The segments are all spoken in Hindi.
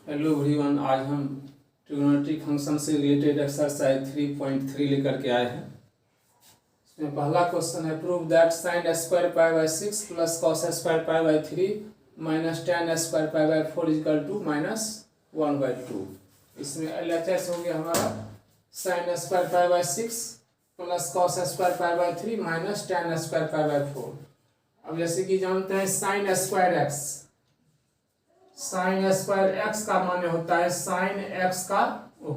हेलो एवरीवन, आज हम ट्रिग्नोमेट्रिक फंक्शन से रिलेटेड एक्सरसाइज 3.3 लेकर के आए हैं। इसमें पहला क्वेश्चन है, prove that sine square pi by 6 plus cos square pi by 3 minus tan square pi by 4 equal to minus 1/2। इसमें LHS हो गया हमारा sine square pi by 6 plus cos square pi by 3 minus tan square pi by 4। अब जैसे कि जानते हैं sine square x, sine square x का मान्य होता है साइन एक्स का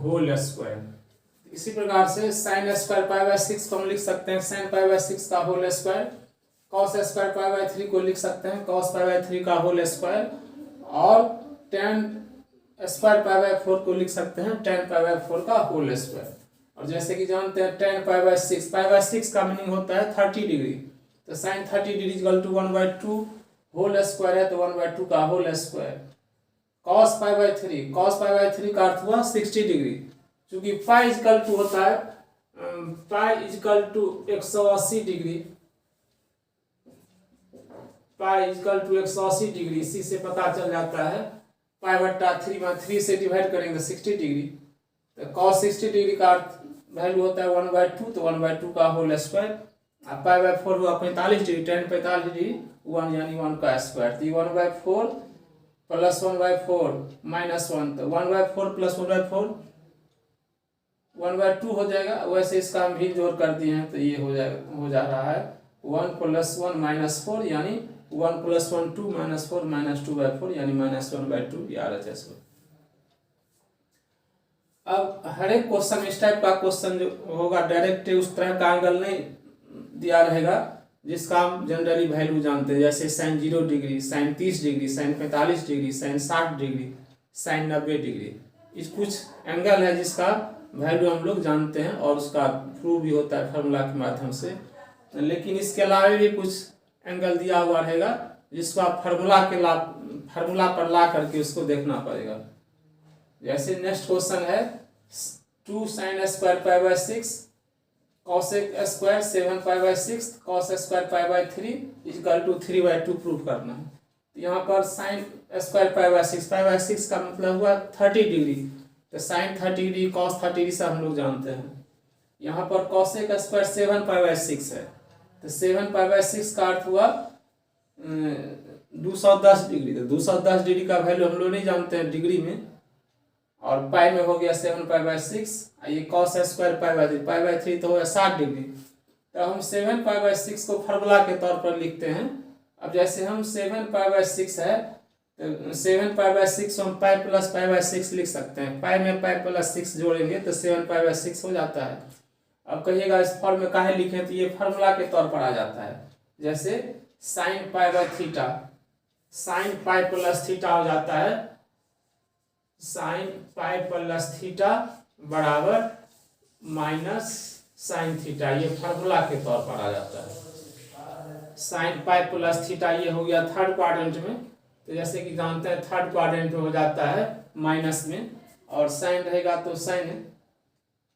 होल स्क्वायर। इसी प्रकार से साइन स्क्वायर पाई बाई 6 को हम लिख सकते हैं साइन पाई बाई 6 का whole square, cos square pi by 3 को लिख सकते हैं कॉस पाई बाई 3 का होल स्क्वायर, और टेन स्क्वायर पाई बाई 4 को लिख सकते हैं टेन पाई बाई 4 का होल स्क्वायर। और जैसे कि जानते हैं tan pi by 6, pi by 6 का मीनिंग होता है 30 डिग्री, तो sine 30 degree equal to 1/2, whole square है तो 1/2 का whole square. Cos pi by 3, cos pi by 3 का अर्थ हुआ 60 डिग्री, क्योंकि पाई इजकल टू होता है pi equal to 180 degree, pi equal to 180 degree. इसी से पता चल जाता है पाई बट्टा 3 में 3 से डिवाइड करेंगे 60 डिग्री, तो कॉस 60 डिग्री का अर्थ वैल्यू होता है 1/2, तो 1/2 का होल स्क्वायर। अब पाई बाई 4 हुआ 45 डिग्री, टेन 45 डिग्री 1 यानी 1 का स्क्वायर, तो 1/4 प्लस 1/4 माइनस 1, तो 1/4 प्लस 1/4 1/2 हो जाएगा। वैसे इसका हम भी जोड़ कर दिए हैं तो ये हो जा रहा है 1 + 1 - 4 यानी 1 + 1 2 - 4 - 2/4 यानी -1/2 RHS। अब हर एक क्वेश्चन इस टाइप का क्वेश्चन जो होगा डायरेक्ट उस तरह का एंगल नहीं दिया रहेगा जिसका हम जनरली वैल्यू जानते हैं, जैसे sine 0 degree, sine 30 degree, sine 45 degree, sine 60 degree, sine 90 degree. इस कुछ एंगल है जिसका वैल्यू हम लोग जानते हैं और उसका प्रूव भी होता है फार्मूला के माध्यम से। लेकिन इसके अलावा भी कुछ एंगल दिया हुआ रहेगा जिसको आप फार्मूला पर ला करके उसको देखना पड़ेगा। जैसे नेक्स्ट क्वेश्चन है 2 sine square pi by 6 cosec square 7 pi by 6 cos square pi by 3 equal to 3/2 proof करना है। तो यहाँ पर साइन स्क्वायर पाई बाई 6 का मतलब हुआ 30 डिग्री, तो साइन 30 डिग्री कॉस 30 डिग्री से हम लोग जानते हैं। यहाँ पर कॉसेक स्क्वायर 7 पाई बाई 6 है, तो 7 पाई बाई 6 का अर्थ हुआ 210 डिग्री, तो 210 डिग्री का वैल्यू हम लोग नहीं जानते हैं डिग्री में, और पाई में हो गया 7 पाई बाई 6, ये कॉस स्क्वायर पाई बाई 3 तो हो गया 60 डिग्री। तो हम 7 पाई बाई 6 को फार्मूला के तौर पर लिखते हैं। अब जैसे हम 7 पाई बाई 6 है तो 7 पाई बाई 6 हम पाई प्लस पाई बाई 6 लिख सकते हैं, पाई में पाई प्लस 6 जोड़ेंगे तो 7 पाई बाई 6 हो जाता है। अब कहिएगा इस फॉर्म में काहे लिखें, तो ये फार्मूला के तौर पर आ जाता है। जैसे sine pi by theta, sine pi plus theta हो जाता है साइन पाई प्लस थीटा बराबर माइनस साइन थीटा, ये फार्मूला के तौर पर आ जाता है। साइन पाई प्लस थीटा ये हो गया थर्ड क्वाड्रेंट में, तो जैसे कि जानते हैं थर्ड क्वाड्रेंट में हो जाता है माइनस में, और साइन रहेगा तो साइन,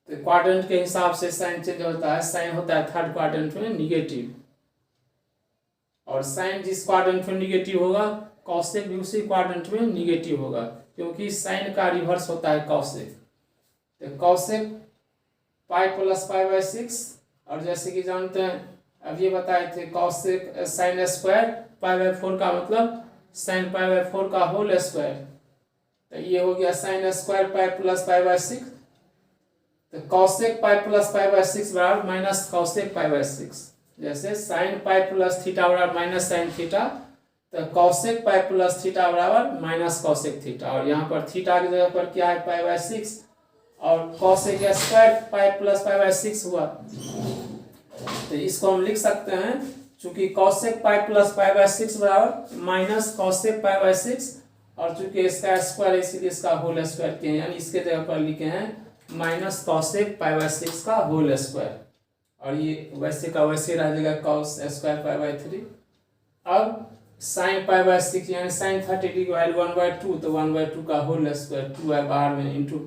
तो क्वाड्रेंट के हिसाब से साइन चेंज होता है। साइन होता है थर्ड क्वाड्रेंट में निगेटिव, और साइन जिस क्वाड्रेंट में निगेटिव होगा कॉसेक भी उसी क्वाड्रेंट में निगेटिव होगा, क्योंकि साइन का रिवर्स होता है कॉसेक। तो cosec pi plus pi by 6, और जैसे कि जानते हैं अब ये बताए थे cosec sign square pi by 4 का मतलब साइन पाई बाई 4 का होल स्क्वायर, तो ये हो गया sign square pi plus pi by 6, तो cosec pi plus pi by 6 बराबर माइनस कॉसेक पाई बाई 6। जैसे साइन पाई प्लस थीटा बराबर माइनस साइन थीटा, तो कॉसेक पाई प्लस थीटा बराबर माइनस कॉसेक थीटा, और यहाँ पर थीटा की जगह पर क्या है पाई बाई 6, और cosec square pi plus pi by 6 हुआ, तो इसको हम लिख सकते हैं चूंकि cosec pi plus pi by 6 बराबर माइनस कॉसेक पाई बाई 6, और चूंकि इसका स्क्वायर है इसीलिए इसका होल स्क्वायर किए, यानी इसके जगह पर लिखे हैं माइनस कॉसेक पाई बाई 6 का होल स्क्वायर, और ये वैसे का वैसे रह जाएगा कॉस स्क्वायर पाई बाई 3। अब साइन पाई बाई 6 यानी साइन 30 डिग्री की वैल्यू 1/2, तो 1/2 का होल स्क्वायर 2 है बाहर में इंटू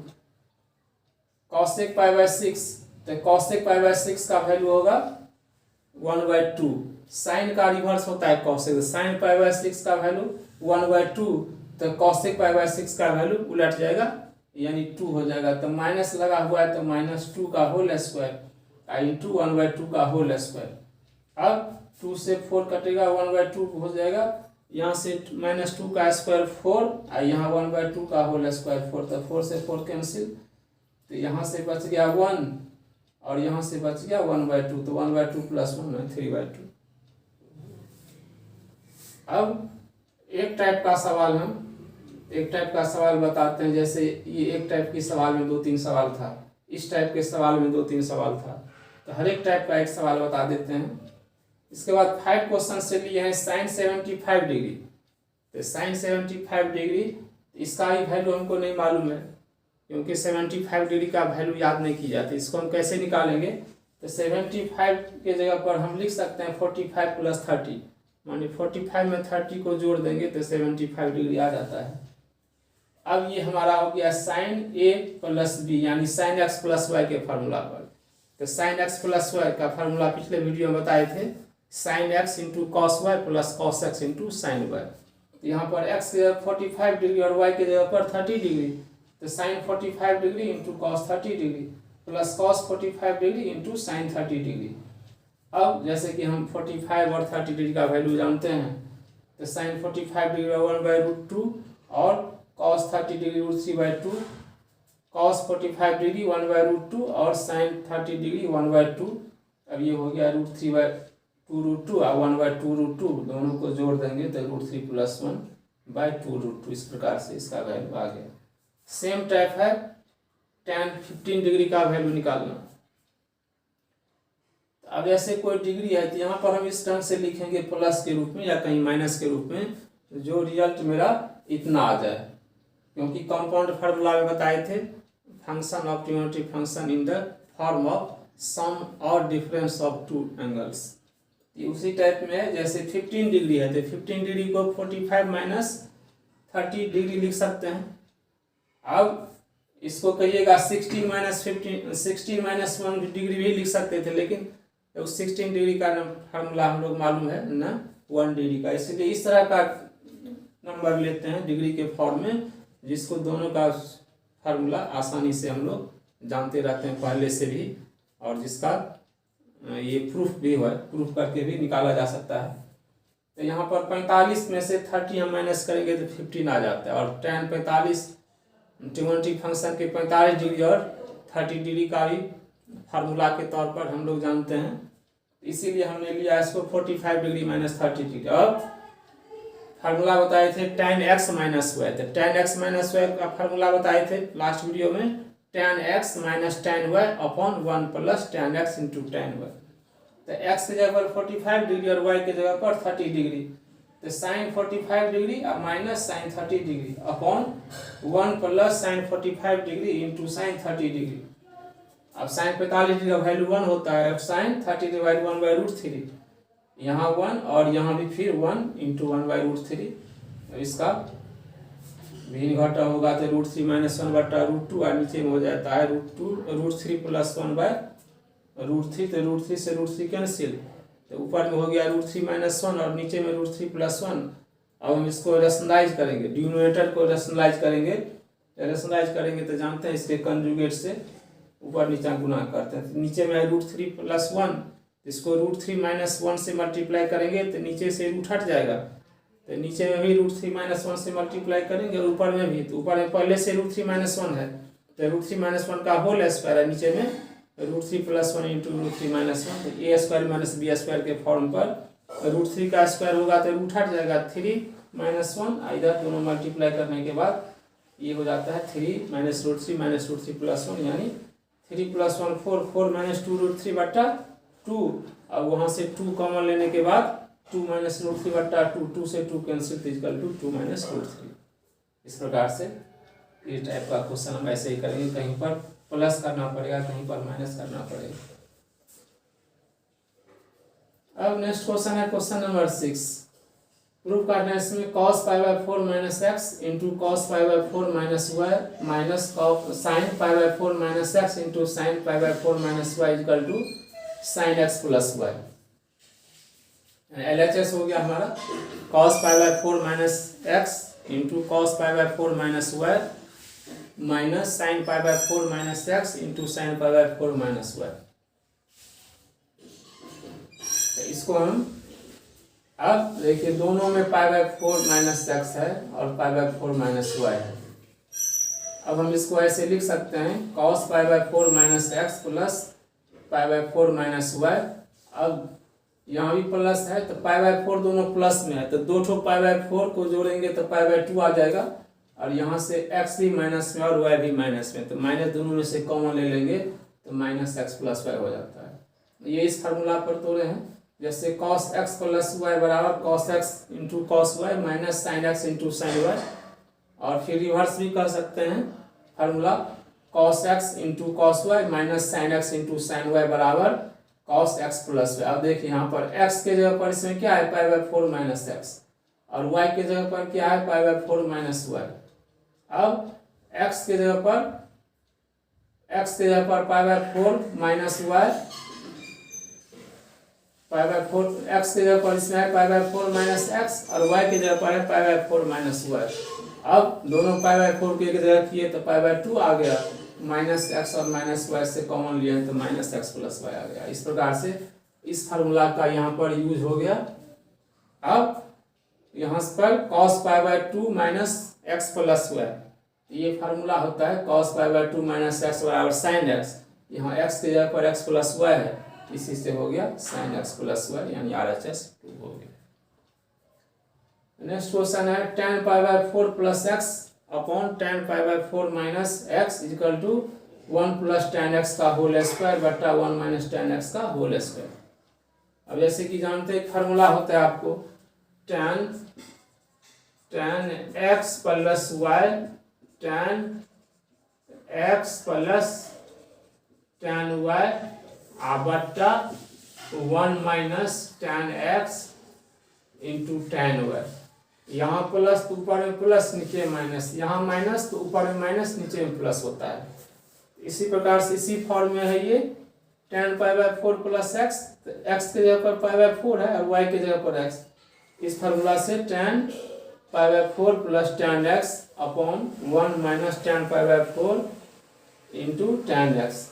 कॉसेक पाई बाई 6, तो कॉसेक पाई बाई 6 का वैल्यू होगा 1/2। साइन का रिवर्स होता है कॉसेक, साइन पाई बाई 6 का वैल्यू 1/2, तो cosec पाई बाय 6 का वैल्यू उलट जाएगा यानी 2 हो जाएगा। तो माइनस लगा हुआ है तो -2 का होल स्क्वायर इंटू 1/2 का होल स्क्वायर। अब 2 से 4 कटेगा 1/2 हो जाएगा, यहाँ से -2 का स्क्वायर 4 और यहाँ 1/2 का होल स्क्वायर 4, तो 4 से 4 कैंसिल, तो यहाँ से बच गया 1 और यहाँ से बच गया 1/2, तो 1/2 प्लस 1 है 3/2। अब एक टाइप का सवाल बताते हैं, जैसे ये एक टाइप की सवाल में 2-3 सवाल था, इस टाइप के सवाल में 2-3 सवाल था, तो हर एक टाइप का एक सवाल बता देते हैं। इसके बाद 5 क्वेश्चन से लिए हैं sin 75 डिग्री, तो sin 75 डिग्री इसका ही वैल्यू हमको नहीं मालूम है, क्योंकि 75 डिग्री का वैल्यू याद नहीं की जाती। इसको हम कैसे निकालेंगे, तो 75 के जगह पर हम लिख सकते हैं 45 प्लस 30, मानिए 45 में 30 को जोड़ देंगे तो 75 डिग्री आ जाता है। अब ये हमारा हो गया sin a प्लस b यानी sin x प्लस वाई के फार्मूला पर। तो sin x प्लस वाई का फार्मूला पिछले वीडियो में बताए थे, sin x into cos y plus cos x into sine y. तो यहाँ पर x के जगह 45 डिग्री और y के जगह पर 30 डिग्री, तो sin 45 degree into cos 30 degree plus cos 45 degree into sine 30 degree. अब जैसे कि हम 45 और 30 डिग्री का वैल्यू जानते हैं, तो sin 45 डिग्री 1/√2 और cos 30 डिग्री √3/2, cos 45 डिग्री 1/√2 और sin 30 डिग्री 1/2। अब ये हो गया √3/2 और 1/2√2, दोनों को जोड़ देंगे तो √3 प्लस 1/2√2। इस प्रकार से इसका वैल्यू आ गया। सेम टाइप है tan 15 डिग्री का वैल्यू निकालना। अब ऐसे कोई डिग्री है तो यहाँ पर हम इस ढंग से लिखेंगे प्लस के रूप में या कहीं माइनस के रूप में, जो रिजल्ट मेरा इतना आ जाए, क्योंकि कंपाउंड फार्मूला में बताए थे function of trigonometric function in the form of sum और डिफरेंस ऑफ टू एंगल्स। ये उसी टाइप में है, जैसे 15 डिग्री है तो 15 डिग्री को 45 माइनस 30 डिग्री लिख सकते हैं। अब इसको कहिएगा 16 माइनस 1 डिग्री भी लिख सकते थे, लेकिन 16 डिग्री का फार्मूला हम लोग मालूम है ना 1 डिग्री का, इसलिए इस तरह का नंबर लेते हैं डिग्री के फॉर्म में, जिसको दोनों का फार्मूला आसानी से हम लोग जानते रहते हैं पहले से भी, और जिसका ये प्रूफ भी है, प्रूफ करके भी निकाला जा सकता है। तो यहाँ पर 45 में से 30 हम माइनस करेंगे तो 15 आ जाता है, और tan 45 ट्रिग्नोमेट्रिक फंक्शन के 45 डिग्री और 30 डिग्री का भी फार्मूला के तौर पर हम लोग जानते हैं, इसीलिए हमने लिया इसको 45 डिग्री माइनस 30 डिग्री। अब फार्मूला बताए थे tan x माइनस वाई, तो tan x माइनस वाई का फार्मूला बताए थे लास्ट वीडियो में, tan x minus tan y upon 1 plus tan x into tan y। तो x के जगह पर 45 डिग्री और y के जगह पर 30 डिग्री, तो साइन 45 डिग्री और minus sine 30 degree upon 1 plus sine 45 degree into sine 30 degree. अब साइन 45 डिग्री का वैल्यू 1 होता है, अब साइन 30 डिवाइड 1/√3, यहाँ 1 और यहाँ भी फिर 1 इंटू 1/√3। इसका भिन्न घटा होगा तो √3 माइनस 1/√2 और नीचे में हो जाता है √3 प्लस 1/√3, तो √3 से √3 कैंसिल, तो ऊपर में हो गया √3 माइनस 1 और नीचे में √3 प्लस 1। अब हम इसको रेशनलाइज करेंगे, डिनोमिनेटर को रेशनलाइज करेंगे तो जानते हैं इसके कंजुगेट से ऊपर नीचे गुना करते हैं। तो नीचे में √3 प्लस 1, इसको √3 माइनस 1 से मल्टीप्लाई करेंगे तो नीचे से रूट हट जाएगा, तो नीचे में भी √3 माइनस 1 से मल्टीप्लाई करेंगे और ऊपर में भी, तो ऊपर में पहले से √3 माइनस 1 है तो √3 माइनस 1 का होल स्क्वायर है, नीचे में √3 प्लस 1 इंटू √3 माइनस 1, तो A square minus B square के फॉर्म पर √3 का स्क्वायर होगा तो रूट हट जाएगा 3 माइनस 1, इधर दोनों मल्टीप्लाई करने के बाद ये हो जाता है 3 माइनस √3 प्लस 1, यानी 3 प्लस 1 4, 4 माइनस 2√3/2। अब वहाँ से 2 कॉमन लेने के बाद 2 माइनस √3/2, 2 से 2 कैंसिल तो इक्वल टू 2 माइनस √3। इस प्रकार से ये टाइप का क्वेश्चन हम ऐसे ही करेंगे, कहीं पर प्लस करना पड़ेगा, कहीं पर माइनस करना पड़ेगा। अब नेक्स्ट क्वेश्चन है क्वेश्चन नंबर 6। प्रूफ करना है इसमें cos π/4 minus x into cos π/4 minus y minus sin π/4 minus x into sin π/4 minus y equal to sin x plus y। LHS हो गया हमारा cos π/4 minus x into cos pi by 4 minus y minus sine pi by 4 minus x into sine pi by 4 minus y. इसको हम अब देखिए दोनों में पाई बाय 4 माइनस एक्स है और पाई बाय 4 माइनस वाई है। अब हम इसको ऐसे लिख सकते हैं cos pi by 4 minus x plus pi by 4 minus y. अब यहाँ भी प्लस है तो पाई बाय 4 दोनों प्लस में है तो दो ठो पाई बाय 4 को जोड़ेंगे तो पाई बाय 2 आ जाएगा और यहाँ से एक्स भी माइनस में और वाई भी माइनस में, तो माइनस दोनों में से कॉमन ले लेंगे तो माइनस एक्स प्लस वाई हो जाता है। ये इस फार्मूला पर तोड़े हैं, जैसे कॉस एक्स प्लस वाई बराबर cos x into cos y minus sine x into sine y. और फिर रिवर्स भी कर सकते हैं formula cos x into cos y minus sine x into sine y बराबर कॉस एक्स प्लस वाई। अब देखिए यहाँ पर एक्स के जगह पर इसमें क्या है पाई बाय 4 माइनस एक्स और वाई के जगह पर क्या है पाई बाय 4 माइनस वाई। अब एक्स के जगह पर pi by 4 minus y, pi by 4 x के जगह पर इसमें है पाई बाय 4 माइनस एक्स और वाई के जगह पर है पाई बाय 4 माइनस वाई। अब दोनों पाई बाय 4 को एक जगह किए तो पाई बाय 2 आ गया, माइनस एक्स और माइनस वाई से कॉमन लिए तो माइनस एक्स प्लस वाई आ गया। इस प्रकार से इस फार्मूला का यहाँ पर यूज हो गया। अब यहाँ पर cos pi by 2 minus x plus y, ये फार्मूला होता है cos pi by 2 minus x बराबर साइन एक्स। यहाँ एक्स के जगह पर एक्स प्लस वाई है, इसी से हो गया साइन एक्स प्लस वाई यानी RHS 2 हो गया। नेक्स्ट क्वेश्चन है tan pi by 4 plus x upon tan pi by 4 minus x equal to 1 plus tan x का होल स्क्वायर बट्टा 1 माइनस tan x का होल स्क्वायर। अब जैसे कि जानते हैं फार्मूला होता है आपको tan x plus y tan x plus tan y बट्टा 1 minus tan x into tan y। यहाँ प्लस तो ऊपर में प्लस नीचे माइनस, यहाँ माइनस तो ऊपर में माइनस नीचे में प्लस होता है। इसी प्रकार से इसी फॉर्म में है ये tan pi by 4 plus x, तो एक्स के जगह पर पाई बाय 4 है और वाई के जगह पर एक्स। इस फार्मूला से tan pi by 4 plus tan x upon 1 minus tan pi by 4 into tan x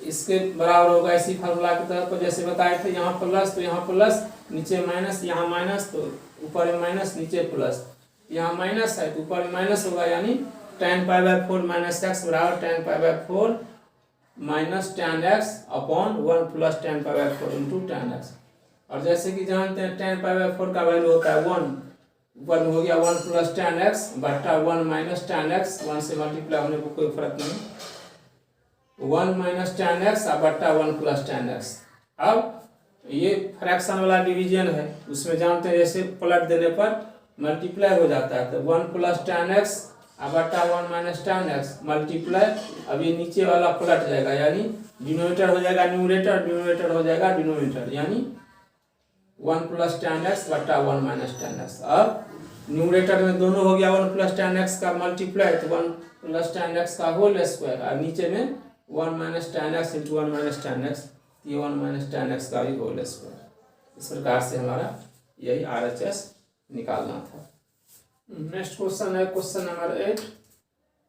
इसके बराबर होगा। इसी फार्मूला की तरह पर जैसे बताए थे यहाँ प्लस तो यहाँ प्लस नीचे माइनस, यहाँ माइनस तो ऊपर में माइनस नीचे प्लस, यहाँ माइनस है तो ऊपर में माइनस होगा यानी tan pi by 4 minus x बराबर tan pi by 4 minus tan x upon 1 plus tan pi by 4 into tan x। और जैसे कि जानते हैं tan पाई बाय 4 का वैल्यू होता है 1, ऊपर में हो गया 1 प्लस tan x बट्टा 1 माइनस tan x, 1 से मल्टीप्लाई होने को कोई फर्क नहीं, 1 माइनस tan x बट्टा 1 प्लस tan x। अब ये फ्रैक्शन वाला डिवीजन है, उसमें जानते हैं जैसे पलट देने पर मल्टीप्लाई हो जाता है तो 1 प्लस tan x बट्टा 1 माइनस tan x मल्टीप्लाई, अब ये नीचे वाला पलट जाएगा यानी डिनोमिनेटर हो जाएगा न्यूमरेटर, न्यूमरेटर हो जाएगा डिनोमिनेटर यानी 1 प्लस tan x बट्टा 1 माइनस tan x। अब न्यूमरेटर में दोनों हो गया 1 प्लस tan x का मल्टीप्लाई तो 1 प्लस tan x का होल स्क्वायर और नीचे में 1 minus tan x into 1 minus tan x, ये 1 माइनस tan x का भी होल स्क्वायर। इस प्रकार से हमारा यही RHS निकालना था। नेक्स्ट क्वेश्चन है क्वेश्चन नंबर 8।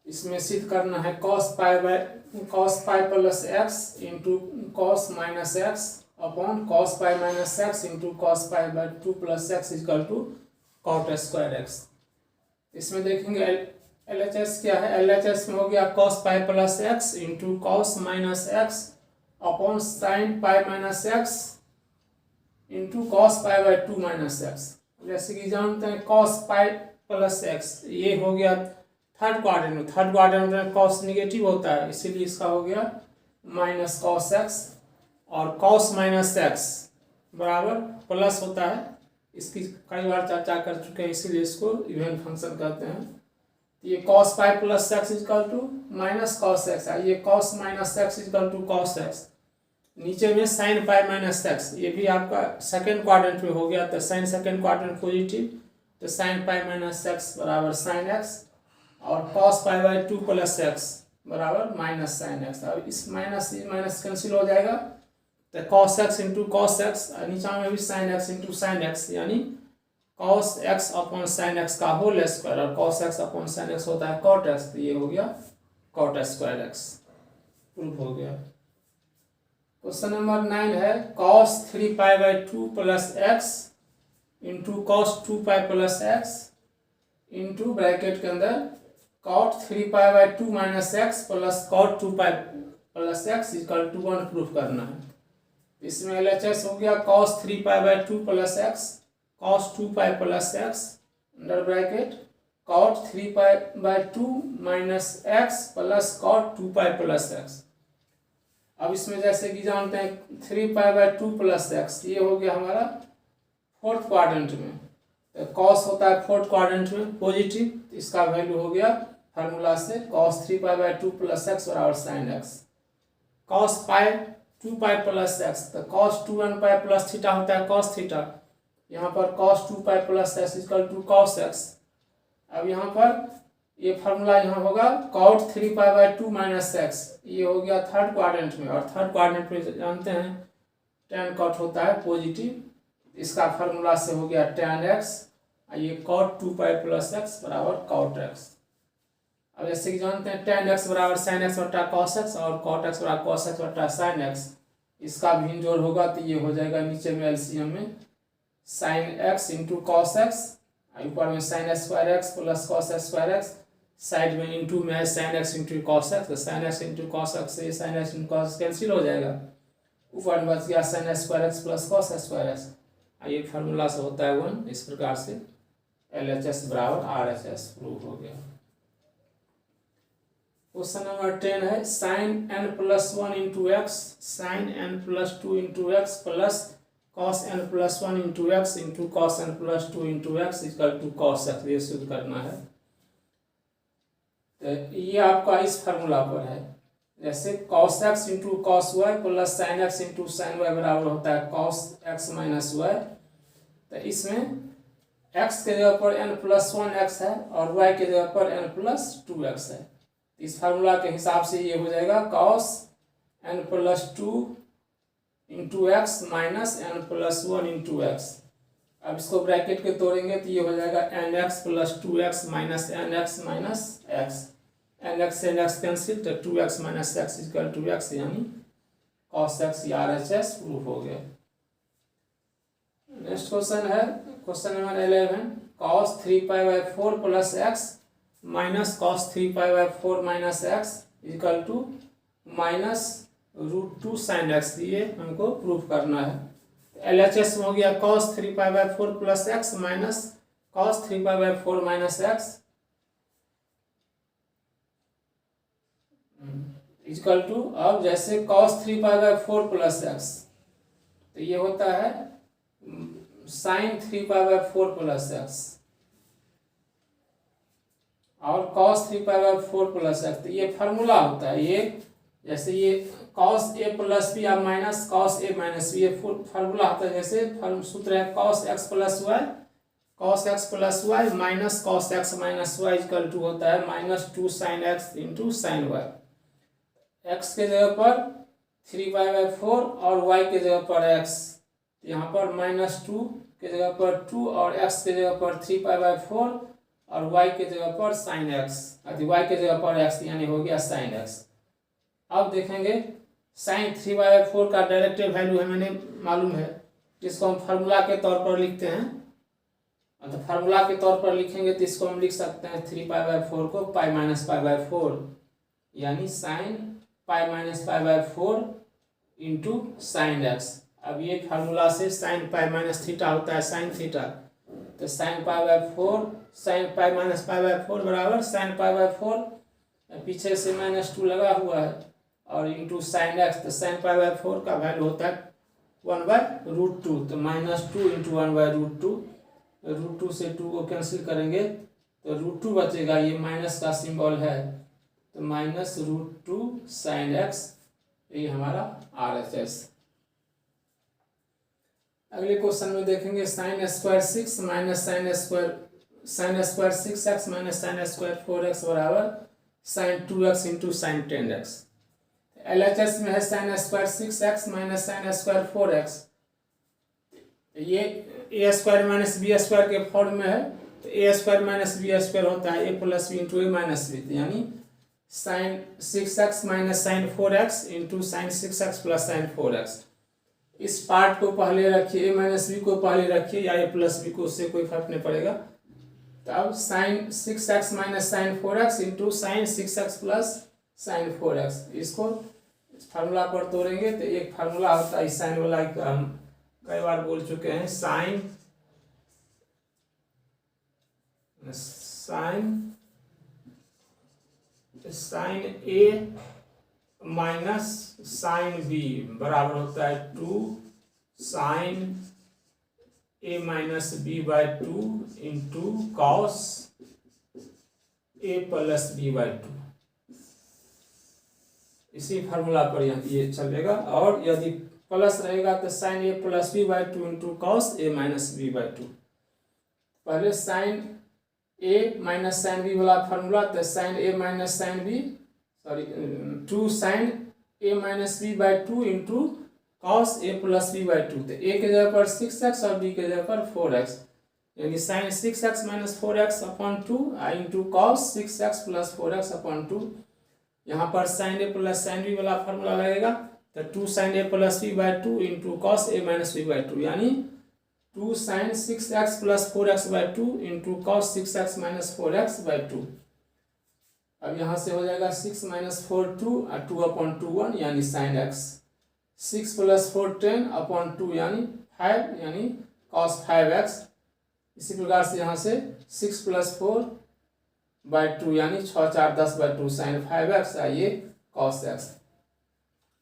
इसमें सिद्ध करना है cos pi plus x into cos minus x upon cos pi minus x into cos pi by 2 plus x equal to cot square x. इसमें देखेंगे LHS क्या है, LHS में हो गया cos pi plus x into cos minus x upon sign pi minus x into cos pi by 2 minus x. जैसे कि जानते हैं cos पाई प्लस एक्स ये हो गया थर्ड क्वाड्रेंट में cos निगेटिव होता है इसीलिए इसका हो गया माइनस cos एक्स और cos माइनस एक्स बराबर प्लस होता है, इसकी कई बार चर्चा कर चुके हैं इसीलिए इसको इवन फंक्शन कहते हैं। ये cos pi plus x equal to minus cos x, ये cos minus x equal to cos x, नीचे में साइन पाई माइनस एक्स, ये भी आपका सेकेंड क्वाड्रेंट में हो गया तो साइन सेकेंड क्वाड्रेंट पॉजिटिव तो साइन पाई माइनस एक्स बराबर साइन एक्स और cos pi by 2 plus x बराबर माइनस साइन एक्स। अब इस माइनस कैंसिल हो जाएगा तो cos x into cos x, नीचा में भी sine x into sine x यानी cos x upon sine x का होल स्क्वायर, और cos x upon sine x होता है कॉट एक्स, तो ये हो गया कॉट स्क्वायर एक्स, प्रूफ हो गया। क्वेश्चन नंबर 9 है cos 3π/2 plus x into cos 2π plus x into bracket के अंदर cot 3π/2 minus x plus cot 2π plus x equal to 1 proof करना है। इसमें LHS हो गया cos 3π/2 plus x cos 2π plus x under bracket cot 3π/2 minus x plus cot 2π plus x. अब इसमें जैसे कि जानते हैं 3π/2 प्लस एक्स, ये हो गया हमारा फोर्थ क्वाड्रेंट में, तो कॉस होता है फोर्थ क्वाड्रेंट में पॉजिटिव, इसका वैल्यू हो गया फार्मूला से cos 3π/2 प्लस एक्स बराबर sine x. cos π 2π plus x, तो cos 2nπ प्लस थीटा होता है cos थीटा, यहाँ पर cos 2π plus x equal to cos x. अब यहाँ पर ये फार्मूला यहाँ होगा cot 3π/2 माइनस एक्स, ये हो गया थर्ड क्वाड्रेंट में, और थर्ड क्वाड्रेंट में जानते हैं tan cot होता है पॉजिटिव, इसका फार्मूला से हो गया tan x, ये cot 2π प्लस एक्स बराबर cot x। अब जैसे कि जानते हैं tan x बराबर sin x बटा cos x और cot x बराबर cos x बटा sin x, इसका भी जोड़ होगा तो ये हो जाएगा नीचे में एलसीएम में sin x into cos x, ऊपर में sin square x plus cos square x, side में इंटू में sin x into cos x, तो sin x into cos x से sin x into cos x cancel हो जाएगा, ऊपर में बच गया sin square x plus cos square x, ये फार्मूला से होता है 1। इस प्रकार से LHS बराबर RHS प्रूव हो गया। क्वेश्चन नंबर 10 है sin n plus 1 into x sin n plus 2 into x plus cos n plus 1 into x into cos n plus 2 into x equal to cos x, ये सिद्ध करना है। तो ये आपका इस फार्मूला पर है, जैसे cos x into cos y plus sine x into sine y बराबर होता है cos x माइनस वाई। तो इसमें x के जगह पर n प्लस 1x है और y के जगह पर n प्लस 2x है। इस फार्मूला के हिसाब से ये हो जाएगा cos n plus 2 into x minus n plus 1 into x. अब इसको ब्रैकेट के तोड़ेंगे तो ये हो जाएगा nx plus 2x minus nx minus x, nx से nx कैंसिल, तो 2x minus x equal to x, यानी cos x या RHS प्रूफ हो गया। नेक्स्ट क्वेश्चन है question number 11 cos 3π/4 plus x minus cos 3π/4 minus x equal to minus √2 sin x, ये हमको प्रूफ करना है। LHS हो गया cos 3π/4 plus x minus cos 3π/4 minus x equal to, अब जैसे cos 3π/4 प्लस एक्स, तो ये होता है sin 3π/4 प्लस एक्स, और cos 3π/4 प्लस एक्स, तो ये फार्मूला होता है। ये जैसे ये cos a प्लस बी या minus cos a minus b, ये फार्मूला होता है। जैसे सूत्र है cos x plus y minus cos x minus y equal to होता है minus 2 sin x into sine y. x के जगह पर 3π/4 और y के जगह पर x, यहाँ पर माइनस 2 के जगह पर 2 और x के जगह पर 3π/4 और y के जगह पर sin x, y के जगह पर x, यानी हो गया sin x। अब देखेंगे sin 3/4 का डायरेक्ट वैल्यू हमें मालूम है, जिसको हम फार्मूला के तौर पर लिखते हैं। तो फार्मूला के तौर पर लिखेंगे तो इसको हम लिख सकते हैं 3π/4 को पाई माइनस π/4, यानी sin pi minus π/4 into sine x. अब ये फार्मूला से sin पाई माइनस थीटा होता है sin थीटा, तो sin π/4 sin पाई माइनस π/4 बराबर sin π/4, पीछे से -2 लगा हुआ है, और इंटू साइन एक्स, तो sin π/4 का वैल्यू होता है 1/√2, तो -2 इंटू 1/√2, √2 से 2 को कैंसिल करेंगे तो √2 बचेगा, ये माइनस का सिंबल है, तो -√2 sin x, ये हमारा RHS। अगले क्वेश्चन में देखेंगे sin square 6 minus sin square 6x minus sin square 4x बराबर sin 2x into sin 10x। LHS में है sin square 6x minus sin square 4x, ये A square minus B square के फॉर्म में है, तो A square minus B square होता है A plus B into A minus B, यानी sine 6x minus sine 4x into sine 6x plus sine 4x। इस पार्ट को पहले रखिए, ए माइनस बी को पहले रखिए या ए प्लस बी को, उससे कोई फर्क नहीं पड़ेगा। तो अब sine 6x minus sine 4x into sine 6x plus sine 4x, इसको फार्मूला पर तोड़ेंगे तो एक फार्मूला होता है साइन वाला, हम कई बार बोल चुके हैं, sine sine A minus sine B बराबर होता है 2 sine A minus B by 2 into cos A plus B by 2। इसी फार्मूला पर ये चलेगा, और यदि प्लस रहेगा तो sine A plus B by 2 into cos A minus B by 2। पहले sine A minus sine B वाला फार्मूला, तो sine A minus sine B, sorry 2 sine A minus B by 2 into cos A plus B by 2। तो ए के जगह पर 6x और बी के जगह पर 4x, यानी sine 6x minus 4x upon 2 into cos 6x plus 4x upon 2। यहाँ पर sine A plus sine B वाला फार्मूला लगेगा, तो 2 sine A plus B by 2 into cos A minus B by 2, यानी 2 sine 6x plus 4x by 2 into cos 6x minus 4x by 2। अब यहाँ से हो जाएगा 6 माइनस 4 2 और 2 अपॉन 2 1, यानी साइन x। 6 प्लस 4 10 अपॉन 2 यानी 5, यानी कॉस 5x। इसी प्रकार से यहाँ से 6 प्लस 4 बाई 2 यानी 6 4 10 बाई 2 साइन 5x, ये कॉस x।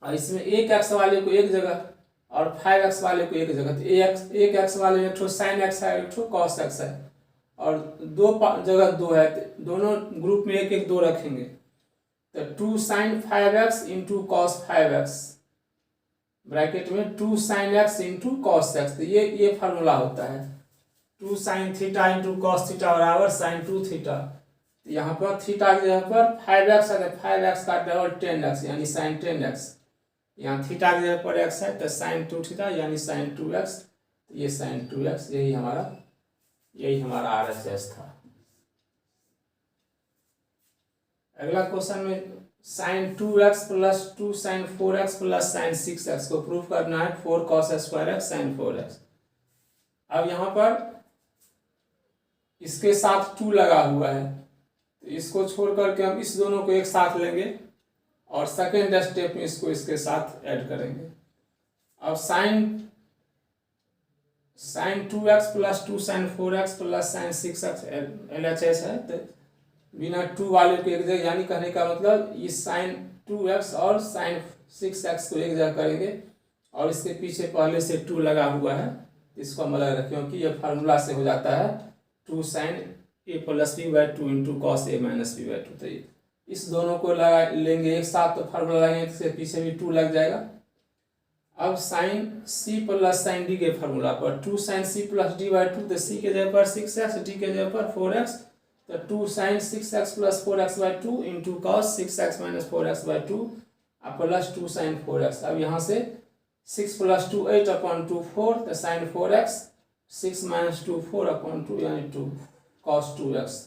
और इसमें एक x वाले को एक जगह और 5x वाले को एक जगह, तो एक x वाले में एक ठो साइन x है, एक ठो कॉस x है, और दो जगह 2 है, तो दोनों ग्रुप में एक एक 2 रखेंगे। तो 2 sign 5x into cos 5x bracket में 2 sine x into cos x, तो ये फार्मूला होता है 2 sine theta into cos theta बराबर साइन 2 थीटा। तो यहाँ पर थीटा की जगह पर 5x है, 5x का डबल 10x यानी साइन 10x। यहाँ थीटा की जगह पर x है, तो साइन 2 थीटा यानी साइन 2x, तो ये साइन 2x, यही हमारा RHS था। अगला क्वेश्चन में sine 2x plus 2 sine 4x plus sine 6x को प्रूफ करना है 4 cos square x sign 4x। अब यहाँ पर इसके साथ 2 लगा हुआ है, तो इसको छोड़ करके हम इस दोनों को एक साथ लेंगे और सेकेंड स्टेप में इसको इसके साथ ऐड करेंगे। अब sine 2x plus 2 sine 4x plus sine 6x LHS है, तो बिना 2 वाले को एक जगह, यानी कहने का मतलब इस साइन 2x और साइन 6x को एक जगह करेंगे, और इसके पीछे पहले से 2 लगा हुआ है, इसको हम अलग रखें, क्योंकि यह फार्मूला से हो जाता है 2 sine A plus B by 2 into cos A minus B by 2। तो इस दोनों को लगा लेंगे एक साथ, तो फार्मूला लगाएंगे, इसके पीछे भी 2 लग जाएगा। अब sine C plus sine D के फार्मूला पर 2 sine C plus D by 2, तो सी के जगह पर 6x, डी के जगह पर 4x, तो 2 sine 6x plus 4x by 2 into cos 6x minus 4x by 2 plus 2 sine 4x। अब यहाँ से 6 प्लस 2 8 अपॉन 2 4, तो साइन 4x, 6 माइनस 2 4 अपॉन 2 यानी 2 cos 2x।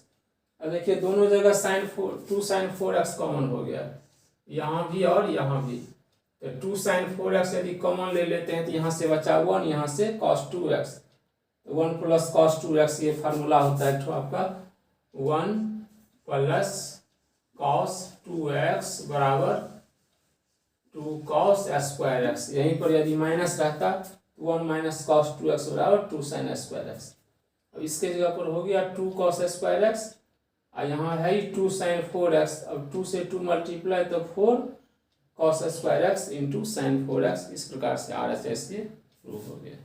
अब देखिए दोनों जगह साइन 2 साइन 4x कॉमन हो गया, यहाँ भी और यहाँ भी, तो 2 साइन 4x यदि कॉमन ले लेते हैं तो यहाँ से बचा 1, यहाँ से cos 2x, तो 1 प्लस cos 2x ये फार्मूला होता है तो आपका 1 प्लस cos 2x बराबर 2 cos स्क्वायर x। यहीं पर यदि माइनस रहता 1 माइनस cos 2x बराबर 2 साइन स्क्वायर x। अब इसके जगह पर हो गया 2 cos स्क्वायर x, और यहाँ है 2 साइन 4x, अब 2 से 2 मल्टीप्लाई तो 4 cos square x into sign 4x। इस प्रकार से RHS ये प्रूफ हो गया।